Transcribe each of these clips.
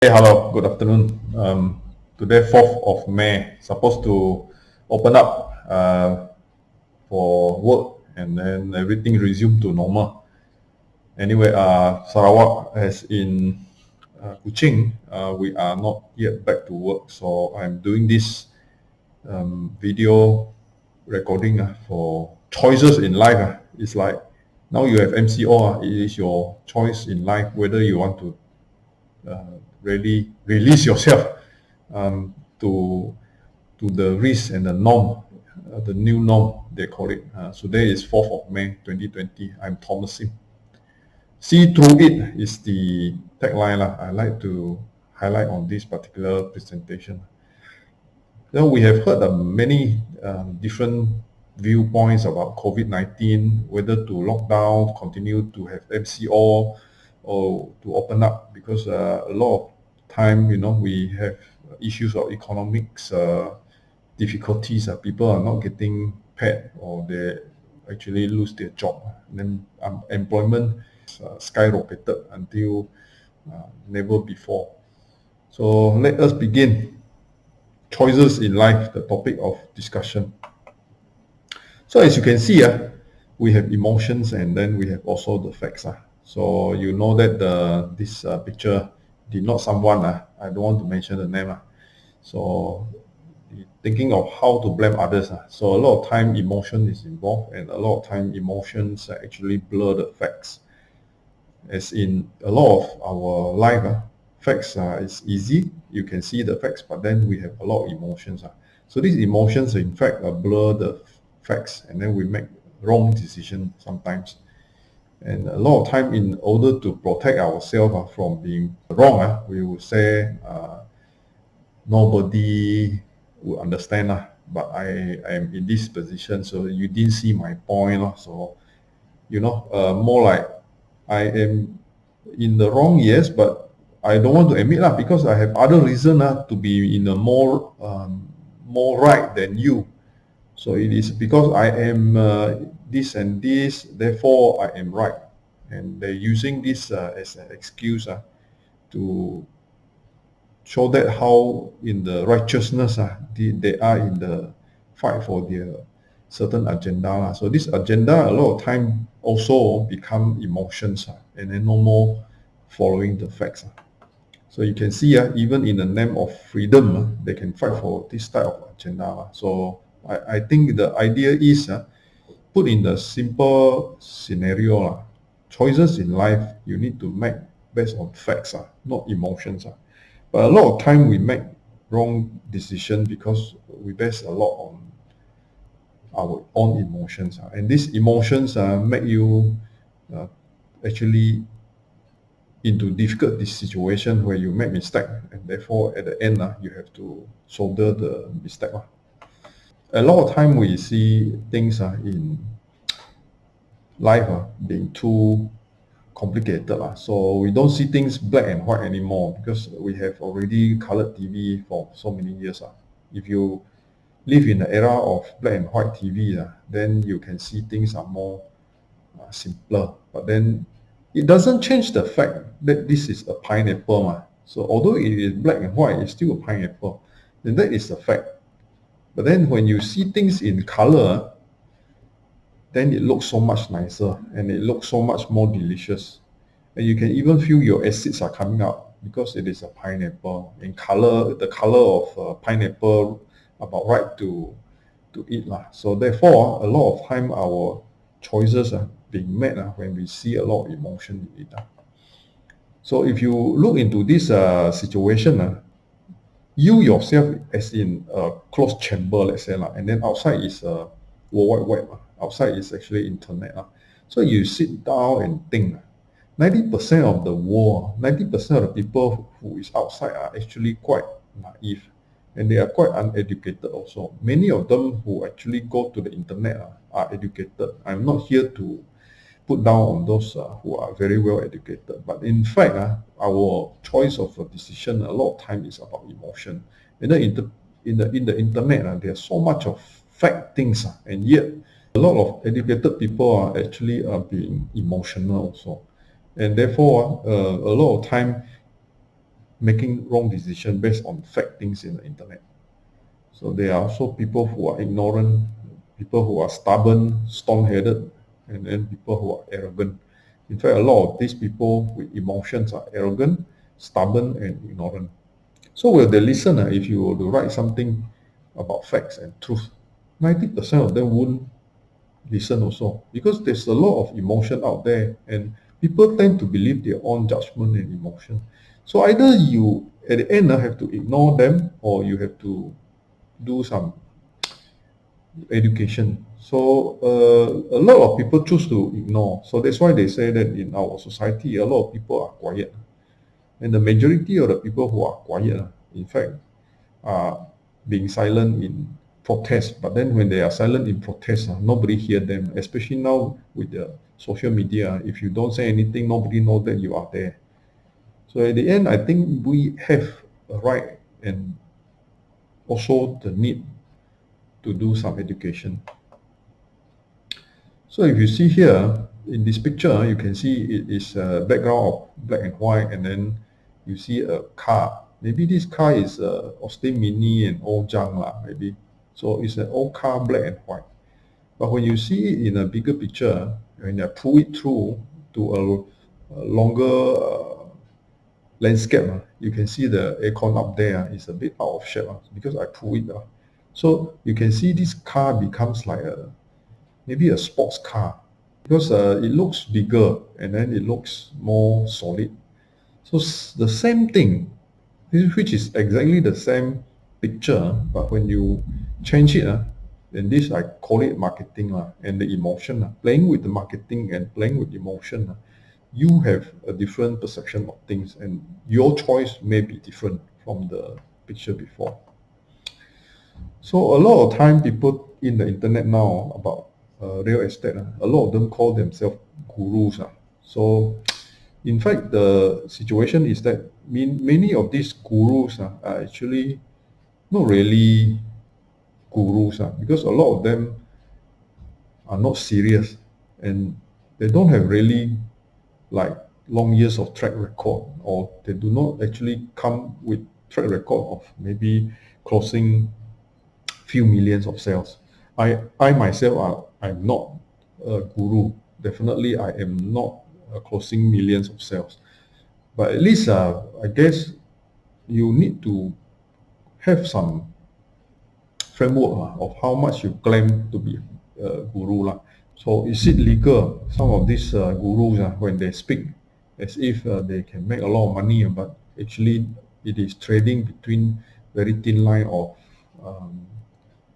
Hey, hello, good afternoon. Today, 4th of May, supposed to open up for work and then everything resume to normal. Anyway, Sarawak as in Kuching, we are not yet back to work. So I'm doing this video recording for choices in life. It's like now you have MCO, it is your choice in life whether you want to really release yourself to the risk and the norm, the new norm they call it. Today is 4th of May 2020. I'm Thomas Sim. See through it is the tagline lah. I like to highlight on this particular presentation. Now we have heard of many different viewpoints about COVID-19, whether to lock down, continue to have MCO, or to open up, because a lot of time, we have issues of economics difficulties. People are not getting paid, or they actually lose their job. And then employment skyrocketed until never before. So let us begin. Choices in life, the topic of discussion. So as you can see, we have emotions and then we have also the facts. So you know that this picture did not someone, I don't want to mention the name. So thinking of how to blame others. So a lot of time emotion is involved, and a lot of time emotions actually blur the facts. As in a lot of our life, facts is easy, you can see the facts, but then we have a lot of emotions. So these emotions in fact blur the facts, and then we make wrong decision sometimes. And a lot of time, in order to protect ourselves from being wrong, we would say nobody will understand, but I am in this position, so you didn't see my point. So more like I am in the wrong, yes, but I don't want to admit, because I have other reason to be in a more right than you. So it is because I am this and this, therefore I am right. And they're using this as an excuse to show that how in the righteousness they are in the fight for their certain agenda. So this agenda a lot of time also become emotions, and then no more following the facts. So you can see even in the name of freedom, they can fight for this type of agenda. So I think the idea is put in the simple scenario. Choices in life you need to make based on facts, not emotions. But a lot of time we make wrong decision because we base a lot on our own emotions, and these emotions make you actually into difficult situation where you make mistake, and therefore at the end you have to shoulder the mistake. A lot of time we see things in life being too complicated. So we don't see things black and white anymore, because we have already colored TV for so many years. If you live in the era of black and white TV, then you can see things are more simpler. But then it doesn't change the fact that this is a pineapple. So although it is black and white, it's still a pineapple. Then that is the fact. But then when you see things in color, then it looks so much nicer and it looks so much more delicious. And you can even feel your acids are coming out because it is a pineapple. In color, the color of pineapple about right to eat. So therefore, a lot of time our choices are being made when we see a lot of emotion in it. So if you look into this situation, you yourself as in a closed chamber, let's say, and then outside is World Wide Web. Outside is actually internet. So you sit down and think. 90% of the world, 90% of the people who is outside are actually quite naive, and they are quite uneducated also. Many of them who actually go to the internet are educated. I'm not here to put down on those who are very well educated, but in fact, our choice of a decision a lot of time is about emotion. And then in the internet, there's so much of fact things, and yet a lot of educated people are actually being emotional also. And therefore, a lot of time making wrong decision based on fact things in the internet. So there are also people who are ignorant, people who are stubborn, storm-headed, and then people who are arrogant. In fact, a lot of these people with emotions are arrogant, stubborn, and ignorant. So will they listen if you were to write something about facts and truth? 90% of them won't listen also, because there's a lot of emotion out there and people tend to believe their own judgment and emotion. So either you at the end have to ignore them, or you have to do some education. So a lot of people choose to ignore. So that's why they say that in our society, a lot of people are quiet. And the majority of the people who are quiet, in fact, are being silent in protest. But then when they are silent in protest, nobody hear them, especially now with the social media. If you don't say anything, nobody knows that you are there. So at the end, I think we have a right and also the need to do some education. So if you see here in this picture, you can see it is a background of black and white, and then you see a car. Maybe this car is a Austin Mini and old junk maybe. So it's an old car, black and white. But when you see it in a bigger picture, when you pull it through to a longer landscape, you can see the aircon up there is a bit out of shape because I pull it. So you can see this car becomes like maybe a sports car, because it looks bigger and then it looks more solid. So the same thing, which is exactly the same picture, but when you change it, then this I call it marketing and the emotion. Playing with the marketing and playing with emotion, you have a different perception of things, and your choice may be different from the picture before. So a lot of time people in the internet now about real estate, a lot of them call themselves gurus. So in fact, the situation is that many of these gurus are actually not really gurus because a lot of them are not serious, and they don't have really like long years of track record, or they do not actually come with track record of maybe closing few millions of sales. I myself, I'm not a guru. Definitely, I am not closing millions of sales. But at least, I guess you need to have some framework of how much you claim to be a guru. So is it legal? Some of these gurus, when they speak as if they can make a lot of money, but actually it is trading between very thin line of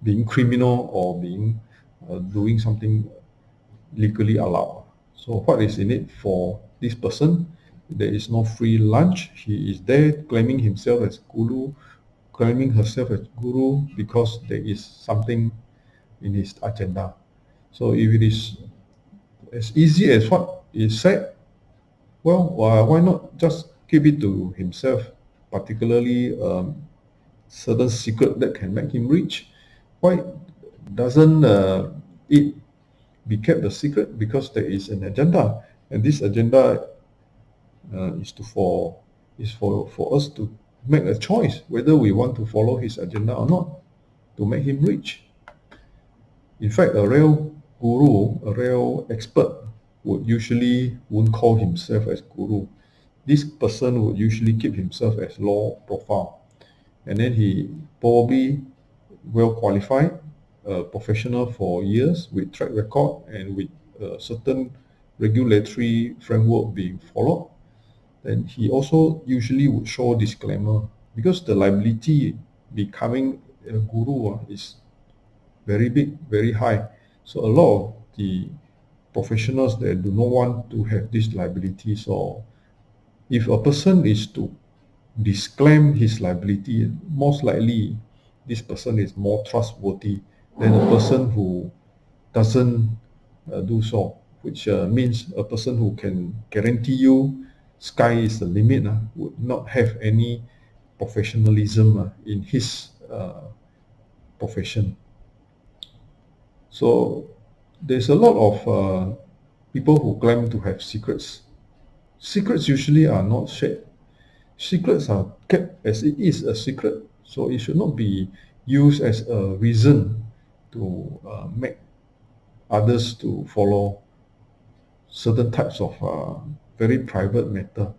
being criminal or being doing something legally allowed. So what is in it for this person? There is no free lunch. He is there claiming himself as guru, claiming herself as guru because there is something in his agenda. So if it is as easy as what is said, well, why not just keep it to himself, particularly certain secret that can make him rich? Why doesn't it be kept a secret? Because there is an agenda, and this agenda is for us to make a choice whether we want to follow his agenda or not, to make him rich. In fact, a real guru, a real expert would usually won't call himself as guru. This person would usually keep himself as low profile, and then he probably well qualified, professional for years with track record and with a certain regulatory framework being followed. Then he also usually would show disclaimer, because the liability becoming a guru is very big, very high. So a lot of the professionals that do not want to have this liability. So if a person is to disclaim his liability, most likely this person is more trustworthy than a person who doesn't do so, which means a person who can guarantee you sky is the limit would not have any professionalism in his profession. So there's a lot of people who claim to have secrets. Secrets usually are not shared. secrets are kept as it is a secret. So it should not be used as a reason to make others to follow certain types of very private matter.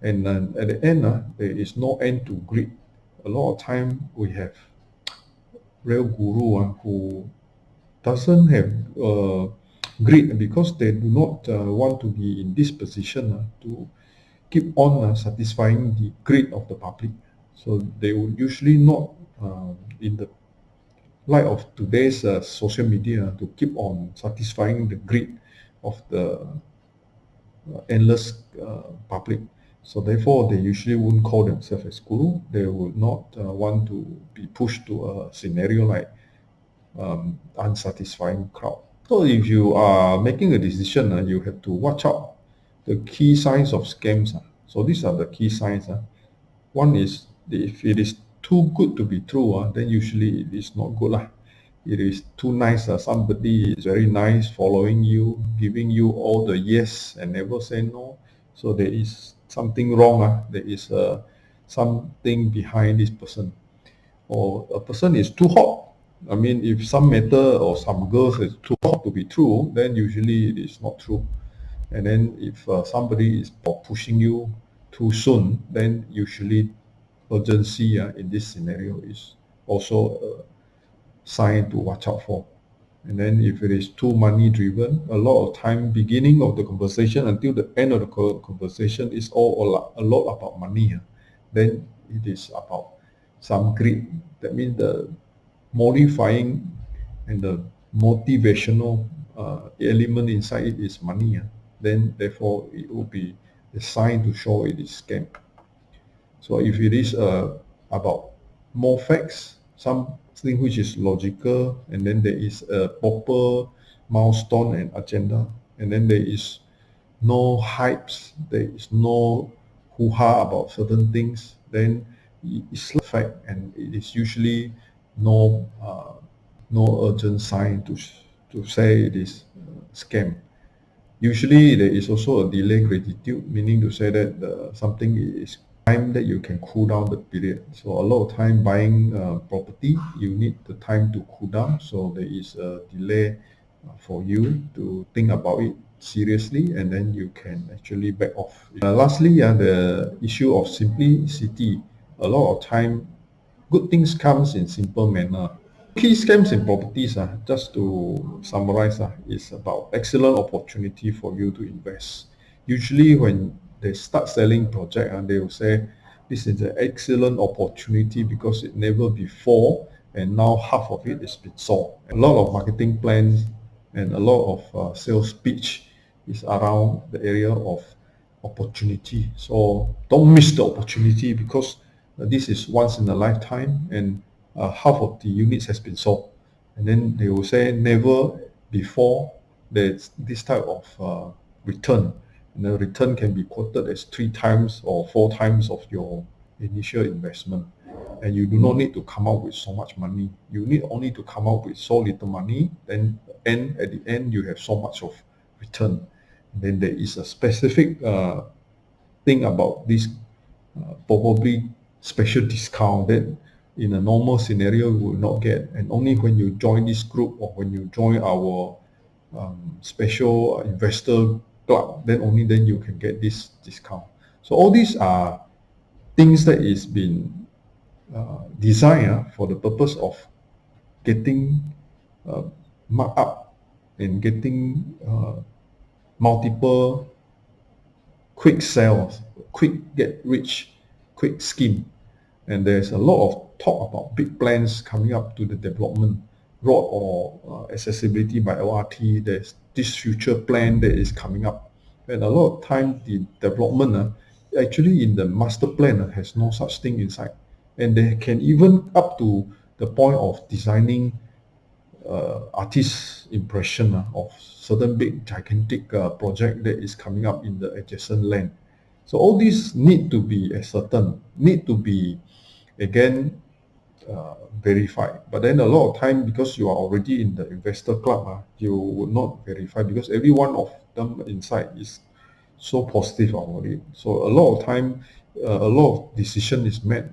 And at the end, there is no end to greed. A lot of time we have real guru who doesn't have greed because they do not want to be in this position to keep on satisfying the greed of the public. So they would usually not, in the light of today's social media, to keep on satisfying the greed of the endless public. So therefore, they usually wouldn't call themselves as guru. They would not want to be pushed to a scenario like unsatisfying crowd. So if you are making a decision, you have to watch out the key signs of scams. So these are the key signs. One is if it is too good to be true, then usually it is not good. It is too nice. Somebody is very nice, following you, giving you all the yes and never say no. So there is something wrong. There is something behind this person. Or a person is too hot. I mean, if some matter or some girls is too hot to be true, then usually it is not true. And then if somebody is pushing you too soon, then usually urgency in this scenario is also a sign to watch out for. And then if it is too money driven, a lot of time beginning of the conversation until the end of the conversation is all a lot about money. Then it is about some greed. That means the modifying and the motivational element inside it is money. Then therefore it will be a sign to show it is scam. So if it is about more facts, something which is logical, and then there is a proper milestone and agenda, and then there is no hypes, there is no hoo-ha about certain things, then it's a fact, and it is usually no urgent sign to say it is scam. Usually there is also a delay gratitude, meaning to say that something is time that you can cool down the period. So a lot of time buying property, you need the time to cool down. So there is a delay for you to think about it seriously, and then you can actually back off. Lastly, the issue of simplicity. A lot of time, good things comes in simple manner. Key scams in properties, just to summarize, is about excellent opportunity for you to invest. Usually when they start selling project, they will say this is an excellent opportunity because it never before, and now half of it is been sold. A lot of marketing plans and a lot of sales pitch is around the area of opportunity. So don't miss the opportunity because this is once in a lifetime, and half of the units has been sold. And then they will say never before there's this type of return. And the return can be quoted as 3 times or 4 times of your initial investment. And you do not need to come out with so much money. You need only to come out with so little money, then at the end you have so much of return. And then there is a specific thing about this probably special discount that in a normal scenario you will not get, and only when you join this group or when you join our special investor club, then only then you can get this discount. So all these are things that is been designed for the purpose of getting marked up and getting multiple quick sales, quick get rich, quick scheme. And there's a lot of talk about big plans coming up to the development road or accessibility by LRT. There's this future plan that is coming up. And a lot of time the development actually in the master plan has no such thing inside. And they can even up to the point of designing artist impression of certain big gigantic project that is coming up in the adjacent land. So all these need to be ascertained, need to be again verified. But then a lot of time, because you are already in the investor club, you would not verify because every one of them inside is so positive about it. So a lot of time a lot of decision is made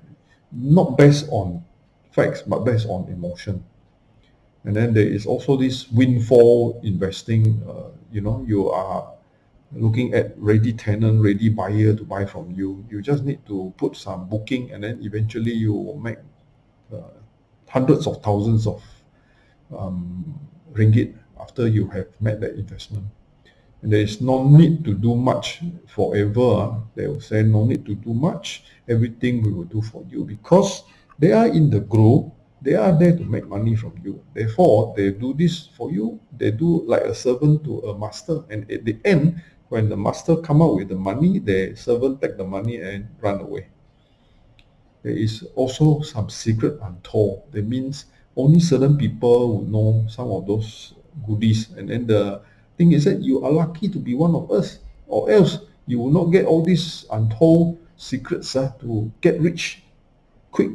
not based on facts but based on emotion. And then there is also this windfall investing. You are looking at ready tenant, ready buyer to buy from you. You just need to put some booking, and then eventually you will make uh, hundreds of thousands of ringgit after you have made that investment. And there is no need to do much forever. They will say no need to do much. Everything we will do for you, because they are in the group. They are there to make money from you. Therefore, they do this for you. They do like a servant to a master. And at the end, when the master come out with the money, the servant take the money and run away. There is also some secret untold. That means only certain people would know some of those goodies. And then the thing is that you are lucky to be one of us, or else you will not get all these untold secrets to get rich quick.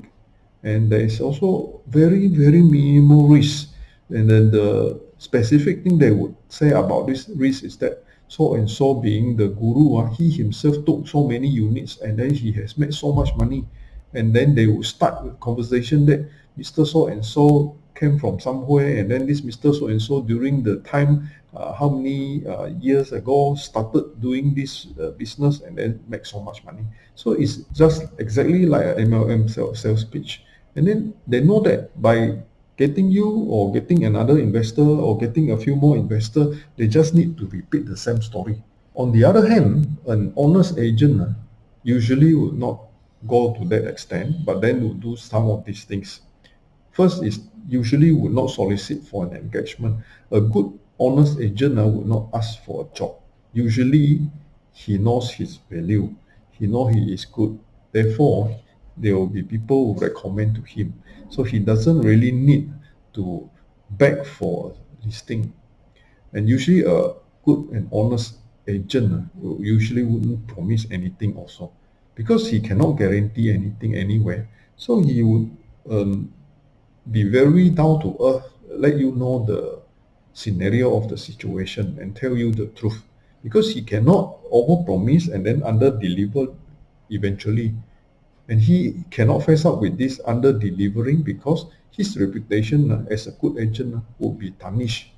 And there is also very, very minimal risk. And then the specific thing they would say about this risk is that so and so, being the guru, he himself took so many units and then he has made so much money. And then they would start with conversation that Mr. So and so came from somewhere, and then this Mr. So and so during the time how many years ago started doing this business and then make so much money. So it's just exactly like an MLM sales pitch. And then they know that by getting you or getting another investor or getting a few more investors, they just need to repeat the same story. On the other hand, an honest agent usually would not go to that extent, but then would do some of these things. First is usually would not solicit for an engagement. A good, honest agent would not ask for a job. Usually, he knows his value. He knows he is good. Therefore, there will be people who recommend to him. So he doesn't really need to beg for a listing. And usually, a good and honest agent usually wouldn't promise anything also, because he cannot guarantee anything anywhere. So he would be very down to earth, let you know the scenario of the situation and tell you the truth, because he cannot overpromise and then under deliver eventually. And he cannot face up with this under delivering, because his reputation as a good agent will be tarnished.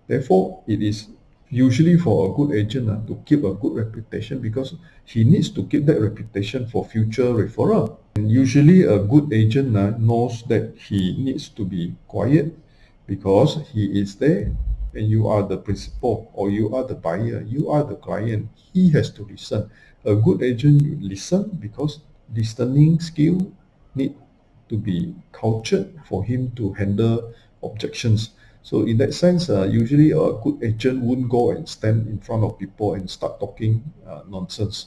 Therefore, it is usually for a good agent to keep a good reputation, because he needs to keep that reputation for future referral. And usually a good agent knows that he needs to be quiet, because he is there and you are the principal, or you are the buyer, you are the client. He has to listen. A good agent listen, because listening skill need to be cultured for him to handle objections. So in that sense, usually a good agent wouldn't go and stand in front of people and start talking nonsense,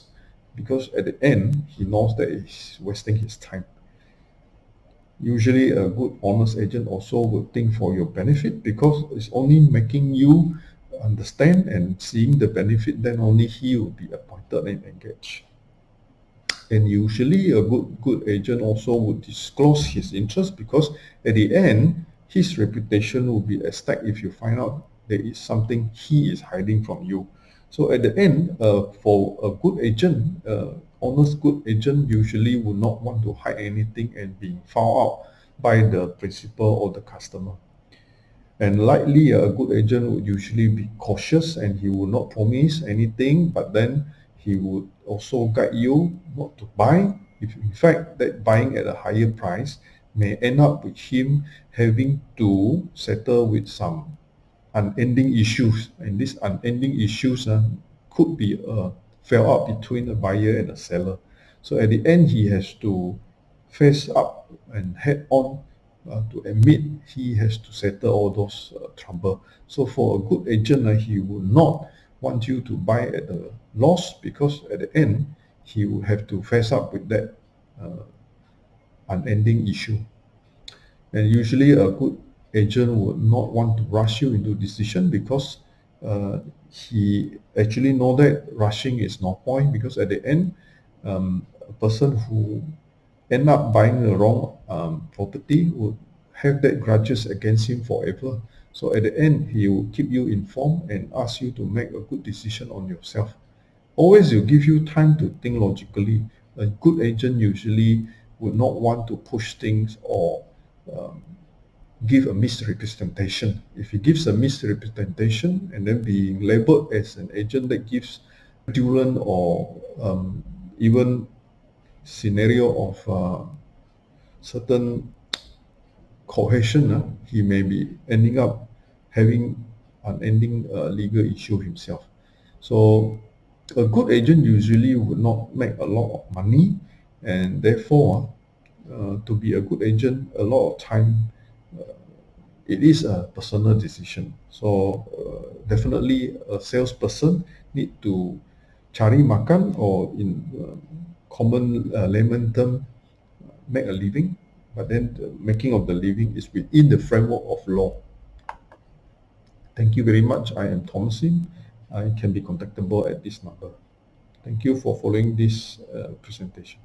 because at the end, he knows that he's wasting his time. Usually a good, honest agent also would think for your benefit, because it's only making you understand and seeing the benefit, then only he will be appointed and engaged. And usually a good agent also would disclose his interest, because at the end, his reputation will be at stake if you find out there is something he is hiding from you. So at the end, for a good agent, honest good agent usually would not want to hide anything and be found out by the principal or the customer. And likely a good agent would usually be cautious, and he will not promise anything, but then he would also guide you not to buy. If in fact that buying at a higher price may end up with him having to settle with some unending issues, and these unending issues could be fell out between a buyer and a seller. So at the end, he has to face up and head on to admit he has to settle all those trouble. So for a good agent, he would not want you to buy at a loss, because at the end, he will have to face up with that unending issue. And usually a good agent would not want to rush you into decision, because he actually know that rushing is no point, because at the end, a person who end up buying the wrong property would have that grudges against him forever. So at the end, he will keep you informed and ask you to make a good decision on yourself. Always will give you time to think logically. a good agent usually would not want to push things or um, give a misrepresentation. If he gives a misrepresentation and then being labeled as an agent that gives fraudulent or even scenario of certain cohesion, he may be ending up having unending legal issue himself. So a good agent usually would not make a lot of money, and therefore to be a good agent, a lot of time it is a personal decision. So definitely a salesperson need to cari makan, or in common layman term, make a living. But then the making of the living is within the framework of law. Thank you very much. I am Thomasin. I can be contactable at this number. Thank you for following this presentation.